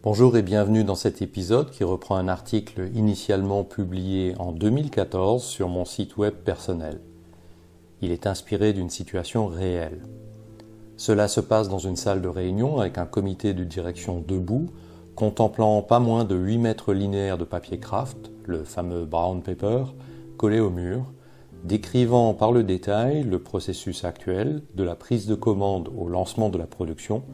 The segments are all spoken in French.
Bonjour et bienvenue dans cet épisode qui reprend un article initialement publié en 2014 sur mon site web personnel. Il est inspiré d'une situation réelle. Cela se passe dans une salle de réunion avec un comité de direction debout, contemplant pas moins de 8 mètres linéaires de papier craft, le fameux brown paper, collé au mur, décrivant par le détail le processus actuel, de la prise de commande au lancement de la production,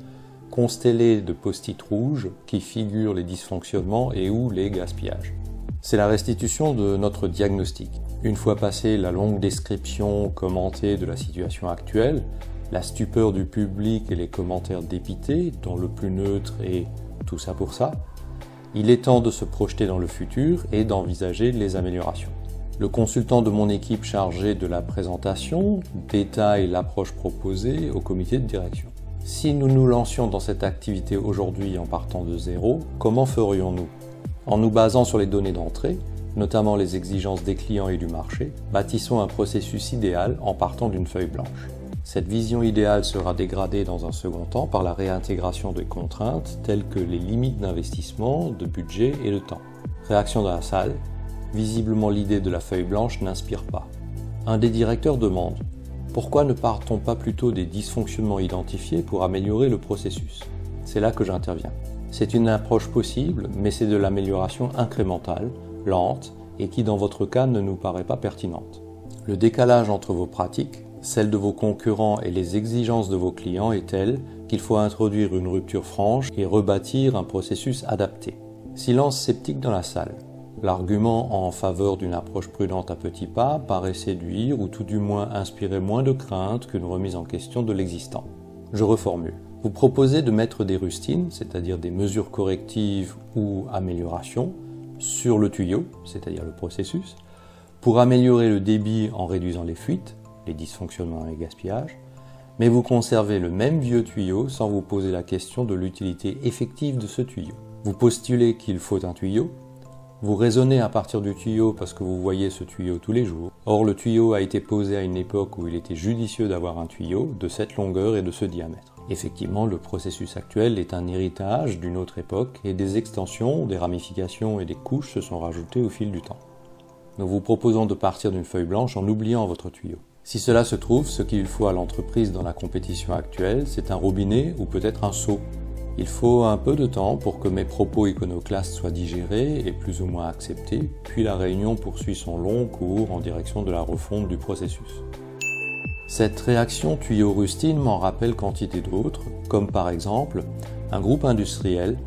constellé de post-it rouges qui figurent les dysfonctionnements et ou les gaspillages. C'est la restitution de notre diagnostic. Une fois passée la longue description commentée de la situation actuelle, la stupeur du public et les commentaires dépités, dont le plus neutre est « tout ça pour ça », il est temps de se projeter dans le futur et d'envisager les améliorations. Le consultant de mon équipe chargé de la présentation détaille l'approche proposée au comité de direction. Si nous nous lancions dans cette activité aujourd'hui en partant de zéro, comment ferions-nous? En nous basant sur les données d'entrée, notamment les exigences des clients et du marché, bâtissons un processus idéal en partant d'une feuille blanche. Cette vision idéale sera dégradée dans un second temps par la réintégration des contraintes telles que les limites d'investissement, de budget et de temps. Réaction dans la salle. Visiblement l'idée de la feuille blanche n'inspire pas. Un des directeurs demande « Pourquoi ne partons pas plutôt des dysfonctionnements identifiés pour améliorer le processus ?» C'est là que j'interviens. C'est une approche possible, mais c'est de l'amélioration incrémentale, lente, et qui dans votre cas ne nous paraît pas pertinente. Le décalage entre vos pratiques, celles de vos concurrents et les exigences de vos clients est tel qu'il faut introduire une rupture franche et rebâtir un processus adapté. Silence sceptique dans la salle. L'argument en faveur d'une approche prudente à petits pas paraît séduire ou tout du moins inspirer moins de crainte qu'une remise en question de l'existant. Je reformule. Vous proposez de mettre des rustines, c'est-à-dire des mesures correctives ou améliorations, sur le tuyau, c'est-à-dire le processus, pour améliorer le débit en réduisant les fuites, les dysfonctionnements et les gaspillages, mais vous conservez le même vieux tuyau sans vous poser la question de l'utilité effective de ce tuyau. Vous postulez qu'il faut un tuyau. Vous raisonnez à partir du tuyau parce que vous voyez ce tuyau tous les jours. Or, le tuyau a été posé à une époque où il était judicieux d'avoir un tuyau de cette longueur et de ce diamètre. Effectivement, le processus actuel est un héritage d'une autre époque et des extensions, des ramifications et des couches se sont rajoutées au fil du temps. Nous vous proposons de partir d'une feuille blanche en oubliant votre tuyau. Si cela se trouve, ce qu'il faut à l'entreprise dans la compétition actuelle, c'est un robinet ou peut-être un seau. Il faut un peu de temps pour que mes propos iconoclastes soient digérés et plus ou moins acceptés, puis la réunion poursuit son long cours en direction de la refonte du processus. Cette réaction tuyau-rustine m'en rappelle quantité d'autres, comme par exemple un groupe industriel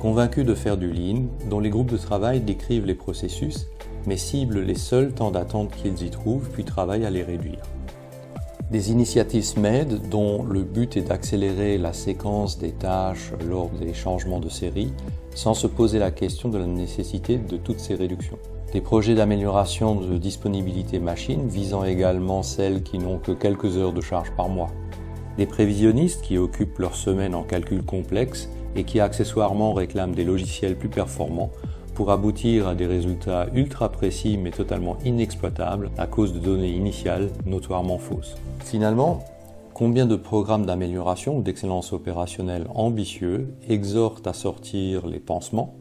convaincu de faire du lean, dont les groupes de travail décrivent les processus, mais ciblent les seuls temps d'attente qu'ils y trouvent, puis travaillent à les réduire. Des initiatives SMED dont le but est d'accélérer la séquence des tâches lors des changements de série sans se poser la question de la nécessité de toutes ces réductions. Des projets d'amélioration de disponibilité machine visant également celles qui n'ont que quelques heures de charge par mois. Des prévisionnistes qui occupent leur semaine en calculs complexes et qui accessoirement réclament des logiciels plus performants pour aboutir à des résultats ultra précis mais totalement inexploitables à cause de données initiales notoirement fausses. Finalement, combien de programmes d'amélioration ou d'excellence opérationnelle ambitieux exhortent à sortir les pansements,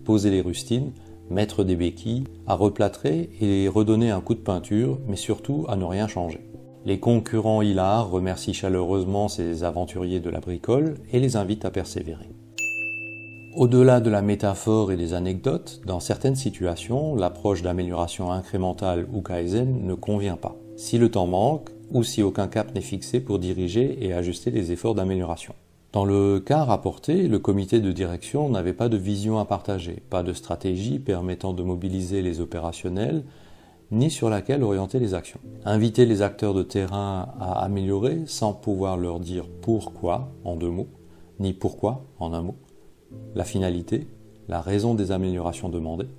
poser les rustines, mettre des béquilles, à replâtrer et redonner un coup de peinture, mais surtout à ne rien changer. Les concurrents hilars remercient chaleureusement ces aventuriers de la bricole et les invitent à persévérer. Au-delà de la métaphore et des anecdotes, dans certaines situations, l'approche d'amélioration incrémentale ou Kaizen ne convient pas. Si le temps manque, ou si aucun cap n'est fixé pour diriger et ajuster les efforts d'amélioration. Dans le cas rapporté, le comité de direction n'avait pas de vision à partager, pas de stratégie permettant de mobiliser les opérationnels, ni sur laquelle orienter les actions. Inviter les acteurs de terrain à améliorer sans pouvoir leur dire pourquoi en 2 mots, ni pourquoi en 1 mot. La finalité, la raison des améliorations demandées,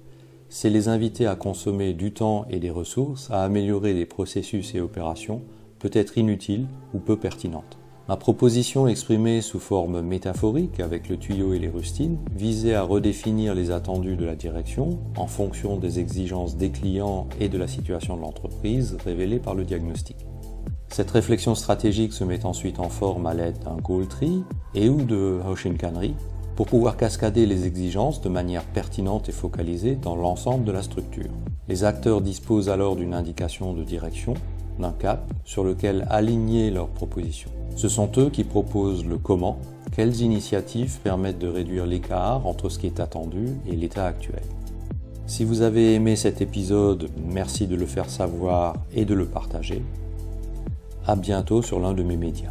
c'est les inviter à consommer du temps et des ressources, à améliorer des processus et opérations peut-être inutiles ou peu pertinentes. Ma proposition exprimée sous forme métaphorique avec le tuyau et les rustines visait à redéfinir les attendus de la direction en fonction des exigences des clients et de la situation de l'entreprise révélée par le diagnostic. Cette réflexion stratégique se met ensuite en forme à l'aide d'un goal tree et ou de Hoshinkanri pour pouvoir cascader les exigences de manière pertinente et focalisée dans l'ensemble de la structure. Les acteurs disposent alors d'une indication de direction, d'un cap sur lequel aligner leurs propositions. Ce sont eux qui proposent le comment, quelles initiatives permettent de réduire l'écart entre ce qui est attendu et l'état actuel. Si vous avez aimé cet épisode, merci de le faire savoir et de le partager. À bientôt sur l'un de mes médias.